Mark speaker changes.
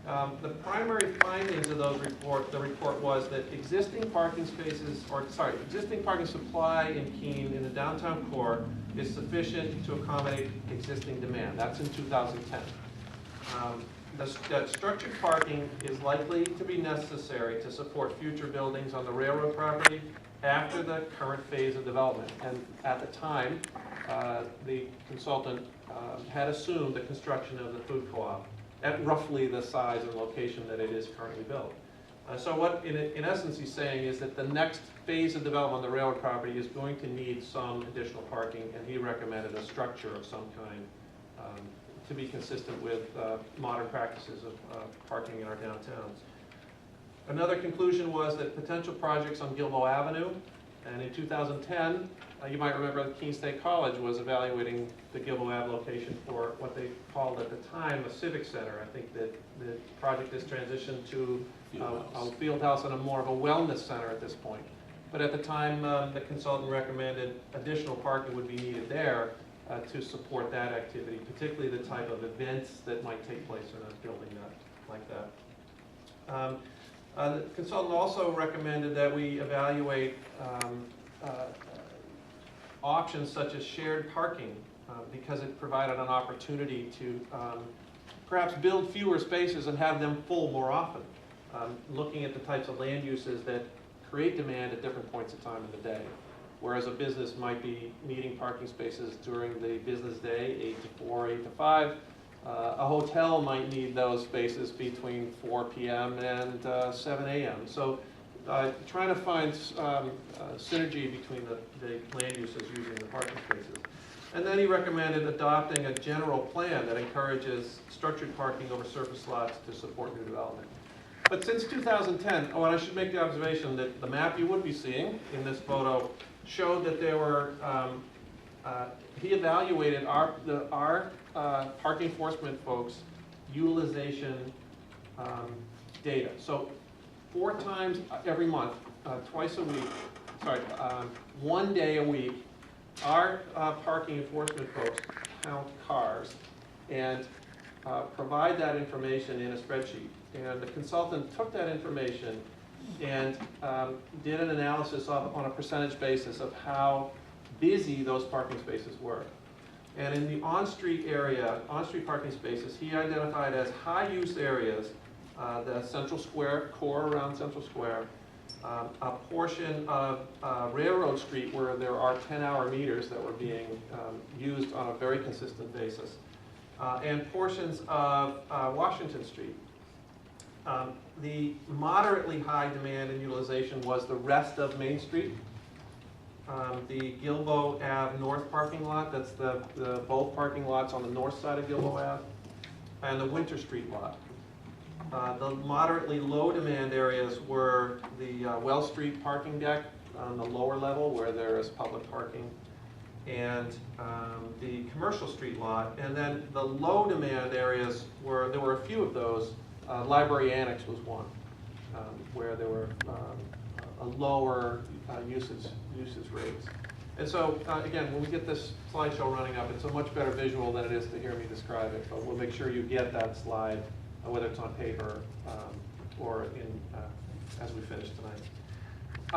Speaker 1: The primary findings of the report was that existing parking supply in Keene in the downtown core is sufficient to accommodate existing demand. That's in 2010. That structured parking is likely to be necessary to support future buildings on the railroad property after the current phase of development. And at the time, the consultant had assumed the construction of the food co-op at roughly the size and location that it is currently built. So what, in essence, he's saying is that the next phase of development on the railroad property is going to need some additional parking, and he recommended a structure of some kind to be consistent with modern practices of parking in our downtowns. Another conclusion was that potential projects on Gilboa Avenue, and in 2010, you might remember that Keene State College was evaluating the Gilboa Ave location for what they called at the time a civic center. I think that the project has transitioned to a field house and a more of a wellness center at this point. But at the time, the consultant recommended additional parking would be needed there to support that activity, particularly the type of events that might take place in a building like that. The consultant also recommended that we evaluate options such as shared parking because it provided an opportunity to perhaps build fewer spaces and have them full more often, looking at the types of land uses that create demand at different points of time in the day. Whereas a business might be needing parking spaces during the business day, 8 to 4, 8 to 5. A hotel might need those spaces between 4 p.m. and 7 a.m. So trying to find synergy between the land uses using the parking spaces. And then he recommended adopting a general plan that encourages structured parking over surface lots to support new development. But since 2010, and I should make the observation that the map you would be seeing in this photo showed that there were, he evaluated our parking enforcement folks' utilization data. So 4 times every month, twice a week, one day a week, our parking enforcement folks count cars and provide that information in a spreadsheet. And the consultant took that information and did an analysis on a percentage basis of how busy those parking spaces were. And in the on-street area, on-street parking spaces, he identified as high-use areas the Central Square, core around Central Square, a portion of Railroad Street where there are 10-hour meters that were being used on a very consistent basis, and portions of Washington Street. The moderately high demand and utilization was the rest of Main Street. The Gilboa Ave North parking lot, that's the both parking lots on the north side of Gilboa Ave, and the Winter Street lot. The moderately low demand areas were the Wells Street parking deck on the lower level where there is public parking, and the Commercial Street lot. And then the low demand areas were, there were a few of those. Library Annex was one, where there were a lower usage rates. And so, again, when we get this slideshow running up, it's a much better visual than it is to hear me describe it, but we'll make sure you get that slide, whether it's on paper or in, as we finish tonight.